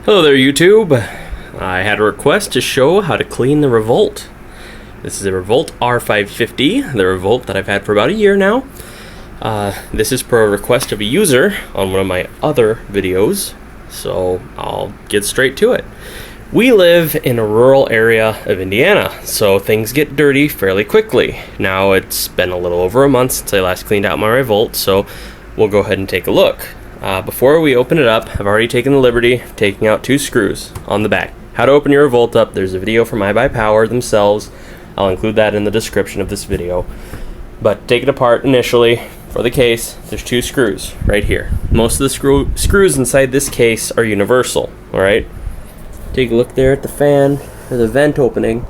Hello there, YouTube. I had a request to show how to clean the Revolt. This is a Revolt R550, the Revolt that I've had for about a year now. This is per request of a user on one of my other videos, so I'll get straight to it. We live in a rural area of Indiana, so things get dirty fairly quickly. Now it's been a little over a month since I last cleaned out my Revolt, so we'll go ahead and take a look. Before we open it up, I've already taken the liberty of taking out 2 screws on the back. How to open your Revolt up, there's a video from iBuypower themselves. I'll include that in the description of this video. But take it apart initially. For the case, there's 2 screws right here. Most of the screws inside this case are universal, alright? Take a look there at the fan, or the vent opening.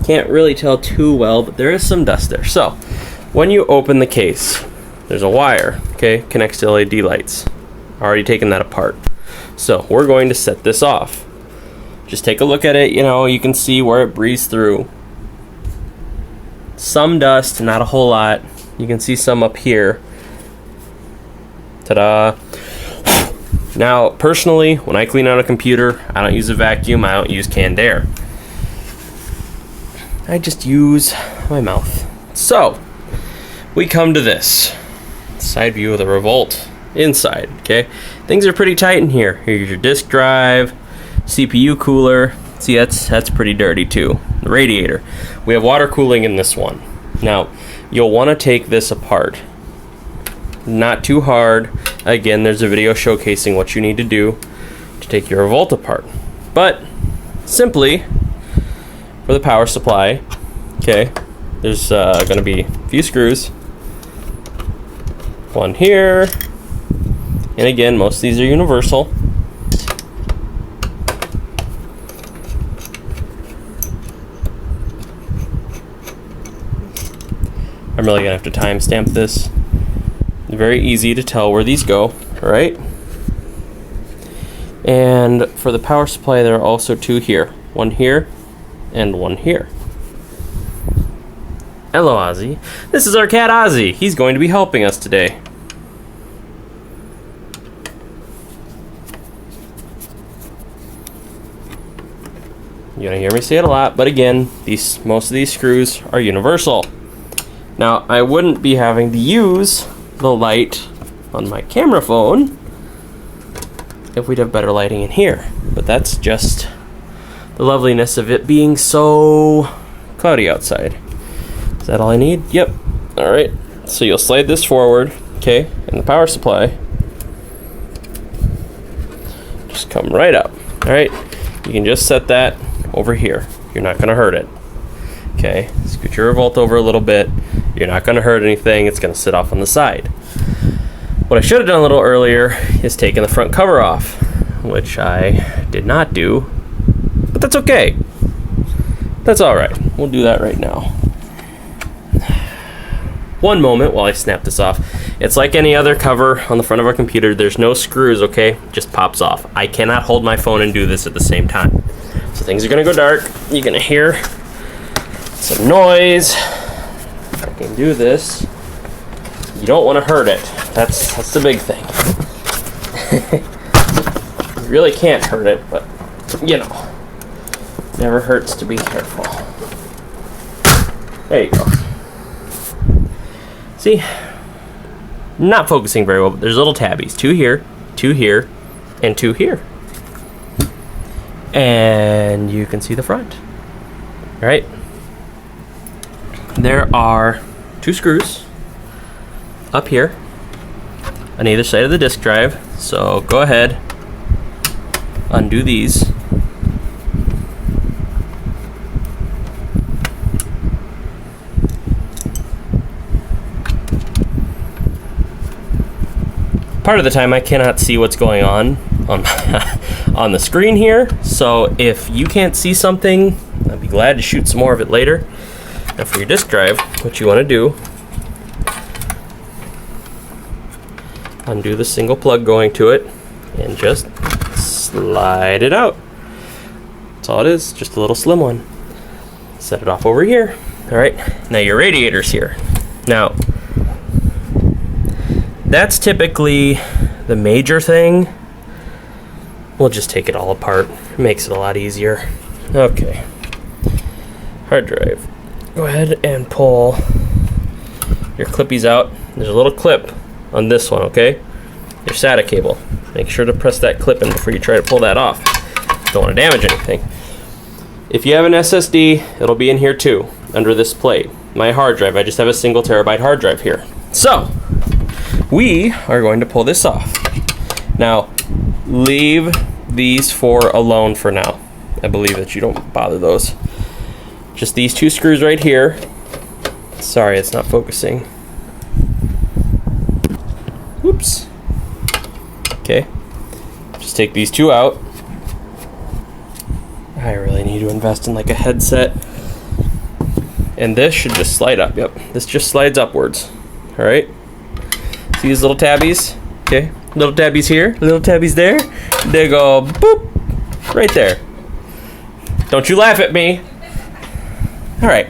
Can't really tell too well, but there is some dust there. So, when you open the case, there's a wire, okay, connects to LED lights. Already taken that apart. So we're going to set this off. Just take a look at it, you can see where it breezed through. Some dust, not a whole lot. You can see some up here. Ta-da. Now, personally, when I clean out a computer, I don't use a vacuum, I don't use canned air. I just use my mouth. So, we come to this. Side view of the Revolt inside, okay? Things are pretty tight in here. Here's your disk drive, CPU cooler. See, that's pretty dirty too. The radiator. We have water cooling in this one. Now, you'll want to take this apart. Not too hard. Again, there's a video showcasing what you need to do to take your Revolt apart. But, simply, for the power supply, okay, there's going to be a few screws. One here, and again, most of these are universal. I'm really gonna have to timestamp this. Very easy to tell where these go, right? And for the power supply, there are also 2 here. One here, and one here. Hello, Ozzy. This is our cat, Ozzy. He's going to be helping us today. You're going to hear me say it a lot, but again, most of these screws are universal. Now, I wouldn't be having to use the light on my camera phone if we'd have better lighting in here. But that's just the loveliness of it being so cloudy outside. Is that all I need? Yep. Alright. So you'll slide this forward, okay, and the power supply just come right up. Alright. You can just set that over here. You're not going to hurt it. Okay. Scoot your Revolt over a little bit. You're not going to hurt anything. It's going to sit off on the side. What I should have done a little earlier is taken the front cover off, which I did not do. But that's okay. That's alright. We'll do that right now. One moment while I snap this off. It's like any other cover on the front of our computer. There's no screws, okay? Just pops off. I cannot hold my phone and do this at the same time. So things are gonna go dark. You're gonna hear some noise. If I can do this. You don't want to hurt it. That's the big thing. You really can't hurt it, but never hurts to be careful. There you go. See? Not focusing very well, but there's little tabbies. 2 here, 2 here, and 2 here. And you can see the front. Alright? There are 2 screws up here on either side of the disk drive. So go ahead, undo these. Part of the time I cannot see what's going on on the screen here, so if you can't see something, I'd be glad to shoot some more of it later. Now for your disk drive, what you want to do, undo the single plug going to it and just slide it out. That's all it is, just a little slim one. Set it off over here. Alright, now your radiator's here. Now, that's typically the major thing we'll just take it all apart. It makes it a lot easier. Okay. Hard drive. Go ahead and pull your clippies out. There's a little clip on this one, okay? Your SATA cable. Make sure to press that clip in before you try to pull that off. Don't want to damage anything. If you have an SSD, it'll be in here too, under this plate. My hard drive, I just have a single terabyte hard drive here. So, we are going to pull this off. Now, leave these four alone for now. I believe that you don't bother those. Just these two screws right here. Sorry, it's not focusing. Whoops. Okay. Just take these two out. I really need to invest in like a headset. And this should just slide up. Yep, this just slides upwards. All right. See these little tabbies? Okay, little tabbies here, little tabbies there. They go boop, right there. Don't you laugh at me. All right.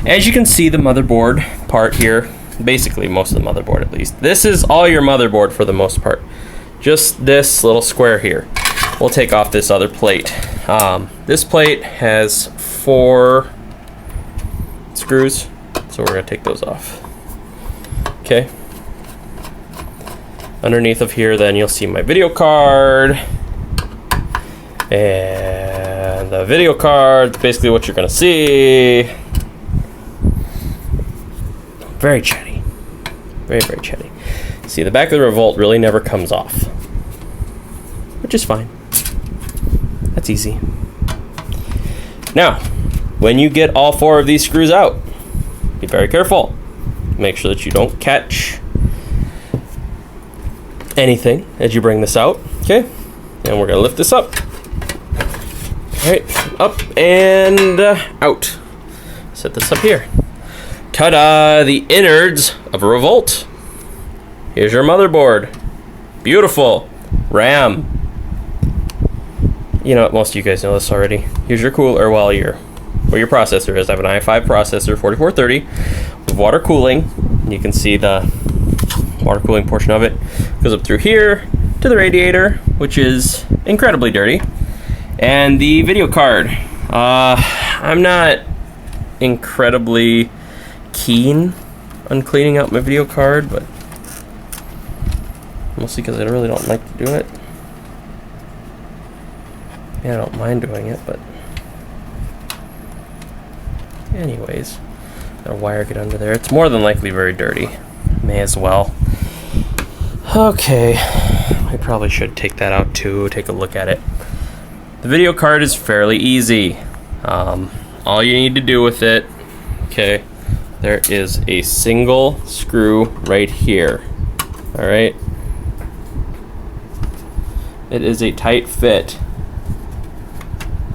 As you can see, the motherboard part here, basically most of the motherboard at least. This is all your motherboard for the most part. Just this little square here. We'll take off this other plate. This plate has 4 screws, so we're gonna take those off. Okay. Underneath of here, then you'll see my video card. And the video card, basically what you're gonna see. Very chatty. Very, very chatty. See, the back of the Revolt really never comes off, which is fine. That's easy. Now, when you get all 4 of these screws out, be very careful. Make sure that you don't catch anything as you bring this out, okay? And we're gonna lift this up. All right, up and out. Set this up here. Ta-da, the innards of a Revolt. Here's your motherboard. Beautiful. RAM. You know what, most of you guys know this already. Here's your cooler, well, your processor is. I have an i5 processor, 4430, with water cooling. You can see the water cooling portion of it goes up through here to the radiator, which is incredibly dirty. And the video card. I'm not incredibly keen on cleaning out my video card, but mostly because I really don't like to do it. Yeah, I don't mind doing it, but anyways, got a wire get under there. It's more than likely very dirty. May as well. Okay, I probably should take that out too, take a look at it. The video card is fairly easy. All you need to do with it, okay, there is a single screw right here. All right, it is a tight fit.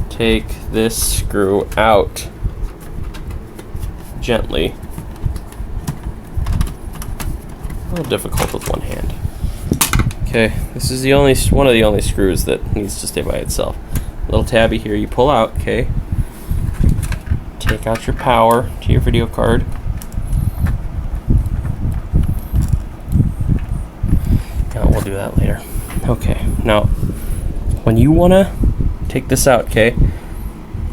Take this screw out gently. A little difficult with one hand. Okay, this is one of the only screws that needs to stay by itself. Little tabby here you pull out, okay? Take out your power to your video card. Now we'll do that later. Okay, now when you wanna take this out, okay?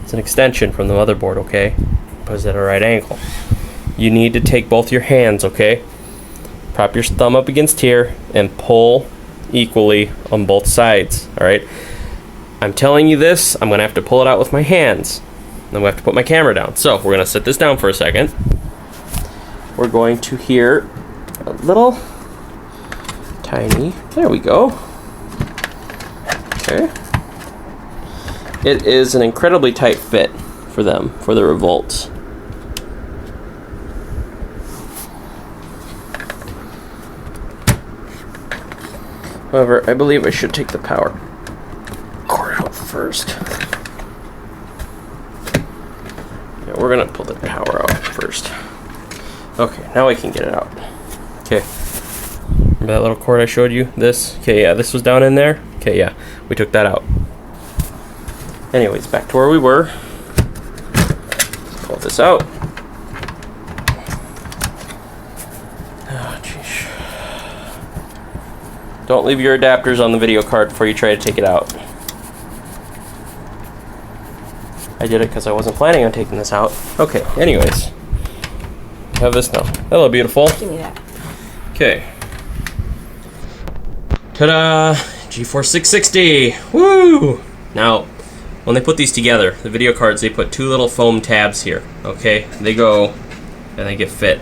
It's an extension from the motherboard, okay? But it's at a right angle. You need to take both your hands, okay? Prop your thumb up against here and pull equally on both sides, all right? I'm telling you this, I'm gonna have to pull it out with my hands. I'm gonna have to put my camera down. So we're gonna set this down for a second. We're going to hear a little tiny, there we go. Okay. It is an incredibly tight fit for them, for the Revolts. However, I believe I should take the power cord out first. Yeah, we're gonna pull the power out first. Okay, now I can get it out. Okay. Remember that little cord I showed you? This? Okay, yeah, this was down in there. Okay, yeah, we took that out. Anyways, back to where we were. Pull this out. Oh, jeez. Don't leave your adapters on the video card before you try to take it out. I did it because I wasn't planning on taking this out. Okay, anyways. Have this now. Hello, beautiful. Give me that. Okay. Ta-da! GeForce 660! Woo! Now, when they put these together, the video cards, they put 2 little foam tabs here, okay? They go, and they get fit.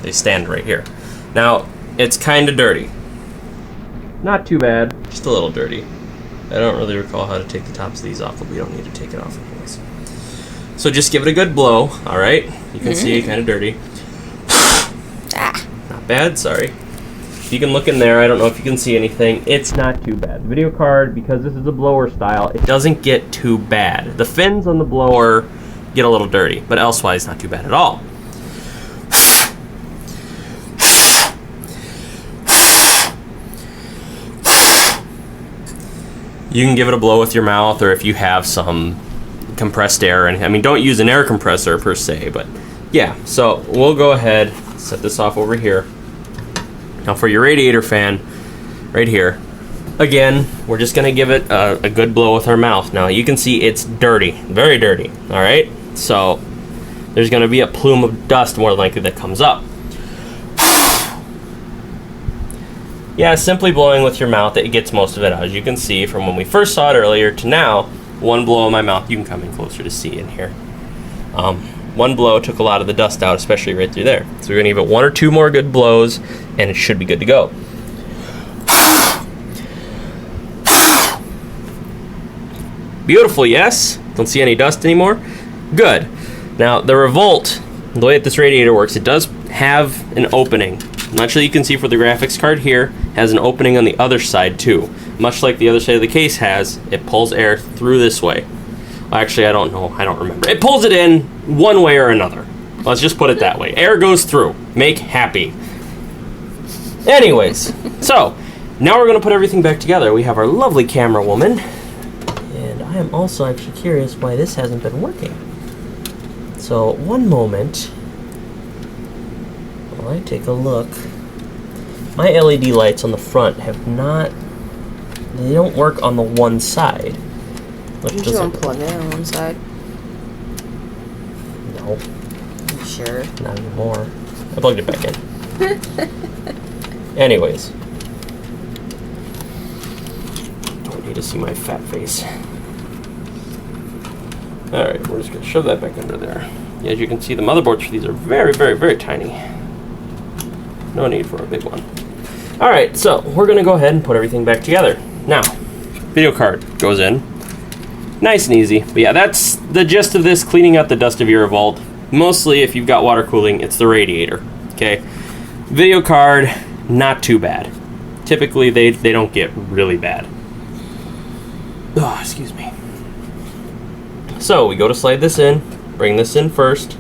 They stand right here. Now, it's kind of dirty. Not too bad, just a little dirty. I don't really recall how to take the tops of these off, but we don't need to take it off anyways. So just give it a good blow, alright? You can see it kind of dirty. Not bad, sorry. You can look in there, I don't know if you can see anything. It's not too bad. The video card, because this is a blower style, it doesn't get too bad. The fins on the blower get a little dirty, but elsewise not too bad at all. You can give it a blow with your mouth, or if you have some compressed air. And I mean, don't use an air compressor per se, but yeah. So we'll go ahead, set this off over here. Now for your radiator fan, right here, again, we're just gonna give it a good blow with our mouth. Now you can see it's dirty, very dirty, all right? So there's gonna be a plume of dust more than likely that comes up. Yeah, simply blowing with your mouth, it gets most of it out. As you can see from when we first saw it earlier to now, one blow in my mouth, you can come in closer to see in here. One blow took a lot of the dust out, especially right through there. So we're gonna give it 1 or 2 more good blows, and it should be good to go. Beautiful, yes? Don't see any dust anymore? Good. Now, the Revolt, the way that this radiator works, it does have an opening. I'm not sure you can see for the graphics card here, has an opening on the other side too. Much like the other side of the case has, it pulls air through this way. Well, actually, I don't know, I don't remember. It pulls it in one way or another. Let's just put it that way. Air goes through. Make happy. Anyways, so now we're gonna put everything back together. We have our lovely camera woman. And I am also actually curious why this hasn't been working. So, one moment. While I take a look. My LED lights on the front have not, they don't work on the one side. Did you unplug it on one side? No. You sure? Not anymore. I plugged it back in. Anyways. Don't need to see my fat face. Alright, we're just going to shove that back under there. As you can see, the motherboards for these are very, very, very tiny. No need for a big one. Alright, so we're going to go ahead and put everything back together. Now, video card goes in. Nice and easy. But yeah, that's the gist of this, cleaning out the dust of your Revolt. Mostly, if you've got water cooling, it's the radiator. Okay? Video card, not too bad. Typically, they don't get really bad. Oh, excuse me. So, we go to slide this in. Bring this in first.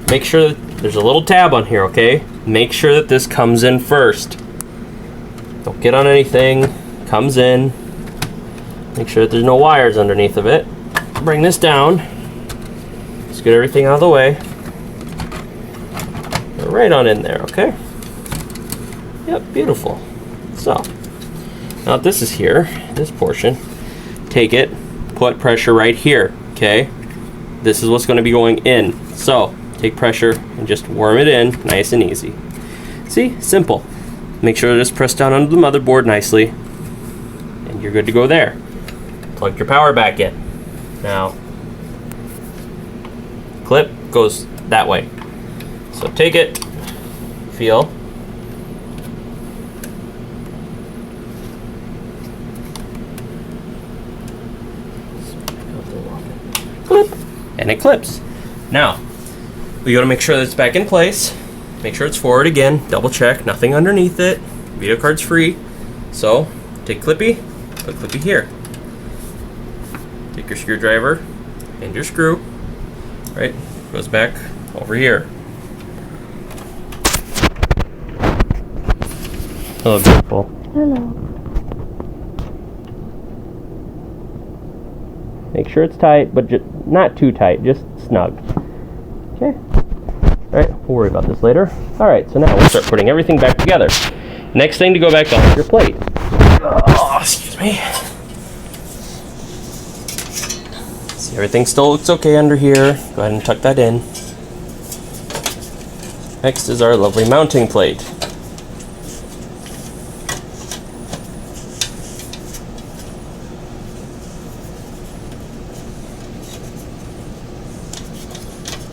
Make sure that there's a little tab on here, okay? Make sure that this comes in first. Don't get on anything. Comes in. Make sure that there's no wires underneath of it. Bring this down. Just get everything out of the way. Right on in there, okay? Yep, beautiful. So, now that this is here, this portion, take it, put pressure right here, okay? This is what's going to be going in. So, take pressure and just worm it in, nice and easy. See? Simple. Make sure to just press down under the motherboard nicely, and you're good to go there. Plug your power back in. Now, clip goes that way. So take it, feel. Clip, and it clips. Now, we gotta make sure that it's back in place. Make sure it's forward again, double check, nothing underneath it. Video card's free. So, take Clippy, put Clippy here. Take your screwdriver and your screw, right, goes back over here. Hello, beautiful. Hello. Make sure it's tight, but just not too tight, just snug. Okay. Alright, we'll worry about this later. Alright, so now we'll start putting everything back together. Next thing to go back on is your plate. Oh, excuse me. See, everything still looks okay under here. Go ahead and tuck that in. Next is our lovely mounting plate.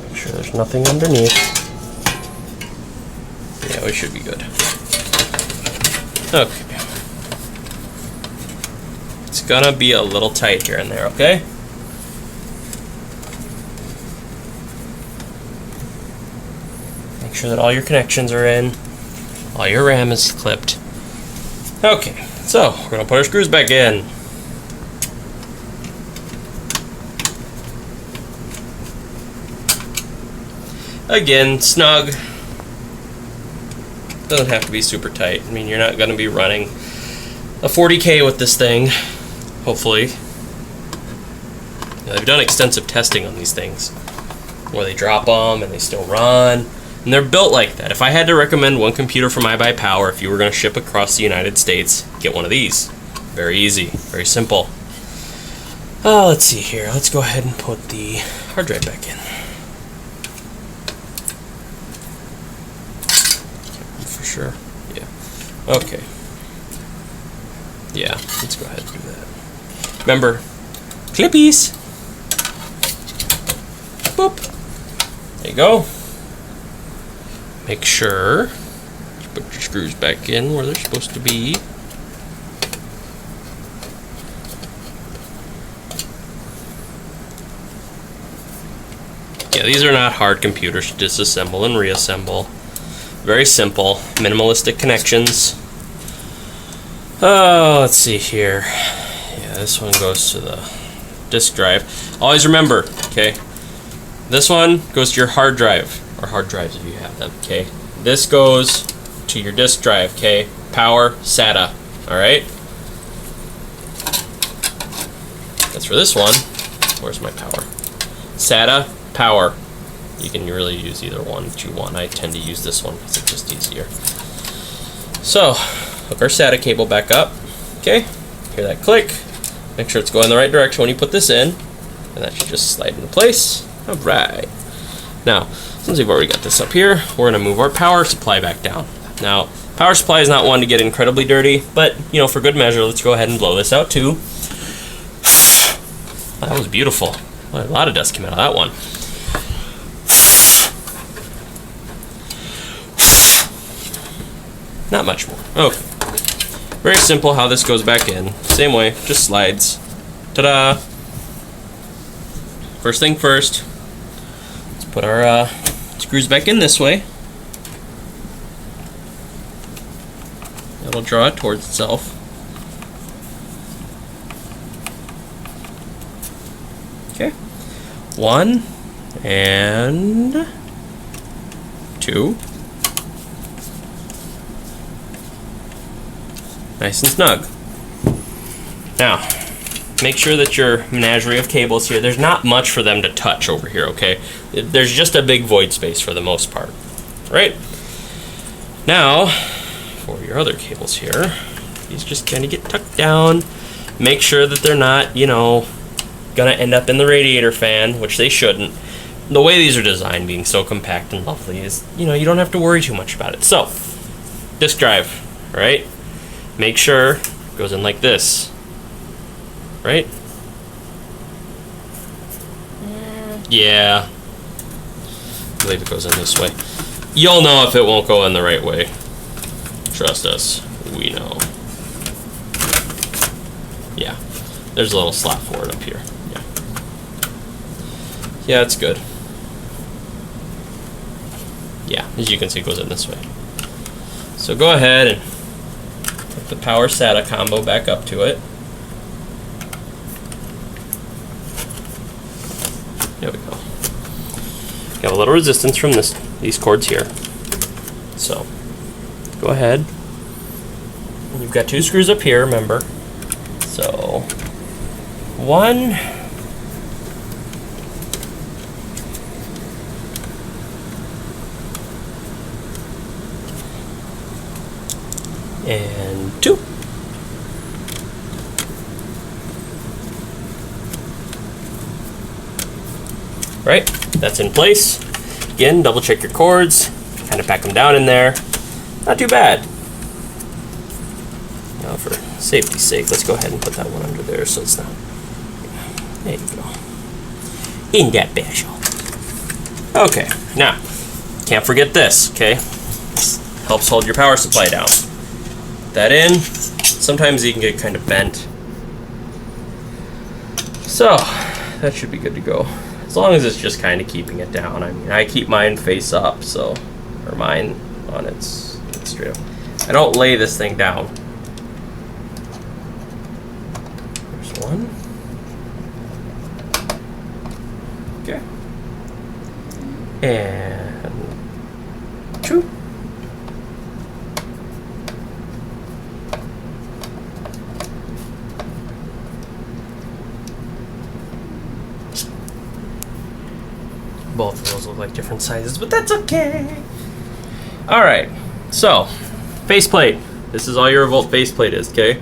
Make sure there's nothing underneath. Yeah, we should be good. Okay. It's gonna be a little tight here and there, okay? Make sure that all your connections are in, all your RAM is clipped. Okay, so we're gonna put our screws back in. Again, snug. Doesn't have to be super tight. I mean, you're not gonna be running a 40K with this thing, hopefully. I've done extensive testing on these things, where they drop them and they still run. And they're built like that. If I had to recommend one computer from iBuypower, if you were going to ship across the United States, get one of these. Very easy, very simple. Let's see here. Let's go ahead and put the hard drive back in. For sure. Yeah. Okay. Yeah, let's go ahead and do that. Remember, clippies. Boop. There you go. Make sure you put your screws back in where they're supposed to be. Yeah, these are not hard computers to disassemble and reassemble. Very simple, minimalistic connections. Oh, let's see here. Yeah, this one goes to the disk drive. Always remember, okay, this one goes to your hard drive, or hard drives if you have them, okay? This goes to your disk drive, okay? Power, SATA, alright? That's for this one. Where's my power? SATA, power. You can really use either one that you want. I tend to use this one because it's just easier. So, hook our SATA cable back up, okay? Hear that click. Make sure it's going the right direction when you put this in, and that should just slide into place. Alright. Now, since we've already got this up here, we're going to move our power supply back down. Now, power supply is not one to get incredibly dirty, but, you know, for good measure, let's go ahead and blow this out too. That was beautiful. A lot of dust came out of that one. Not much more. Okay. Very simple how this goes back in. Same way, just slides. Ta-da! First thing first, let's put our screws back in this way. It'll draw it towards itself. Okay. 1 and 2. Nice and snug. Now, make sure that your menagerie of cables here, there's not much for them to touch over here, okay? There's just a big void space for the most part, right? Now, for your other cables here, these just kind of get tucked down. Make sure that they're not, you know, gonna end up in the radiator fan, which they shouldn't. The way these are designed, being so compact and lovely, is, you know, you don't have to worry too much about it. So, disk drive, right? Make sure it goes in like this, right? Yeah. I believe it goes in this way. You'll know if it won't go in the right way. Trust us, we know. Yeah, there's a little slot for it up here. Yeah, yeah, it's good. Yeah, as you can see, it goes in this way. So go ahead and put the power SATA combo back up to it. There we go. Got a little resistance from these cords here. So go ahead. You've got 2 screws up here, remember. So 1 and 2. Right, that's in place. Again, double check your cords, kind of pack them down in there. Not too bad. Now for safety's sake, let's go ahead and put that one under there so it's not, there you go. In that basho. Okay, now, can't forget this, okay? Helps hold your power supply down. Put that in. Sometimes you can get kind of bent. So, that should be good to go. As long as it's just kind of keeping it down. I mean, I keep mine face up, so, or mine on its straight up. I don't lay this thing down. There's one. Okay. And two. Both of those look like different sizes, but that's okay. All right, so faceplate. This is all your Revolt faceplate is, okay?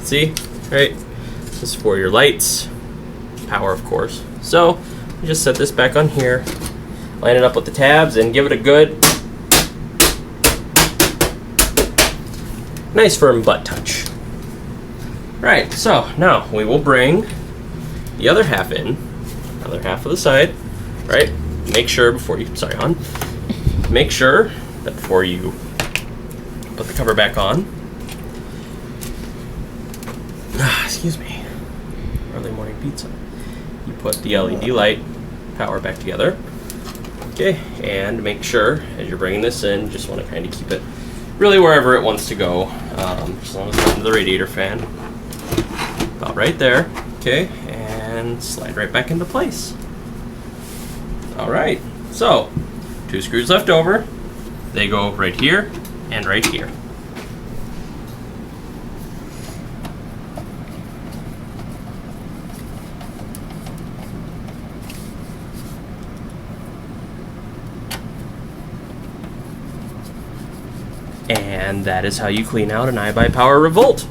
See, right? This is for your lights, power, of course. So you just set this back on here, line it up with the tabs, and give it a good, nice firm butt touch. Right, so now we will bring the other half in, other half of the side. Right? Make sure before you, sorry, hon. Make sure that before you put the cover back on, excuse me, early morning pizza. You put the LED light power back together. Okay, and make sure as you're bringing this in, just want to kind of keep it really wherever it wants to go. As long as it's under the radiator fan. About right there. Okay, and slide right back into place. Alright, so 2 screws left over. They go right here and right here. And that is how you clean out an iBuypower Revolt.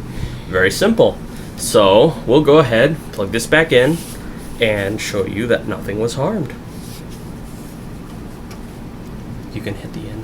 Very simple. So we'll go ahead, plug this back in, and show you that nothing was harmed. You can hit the end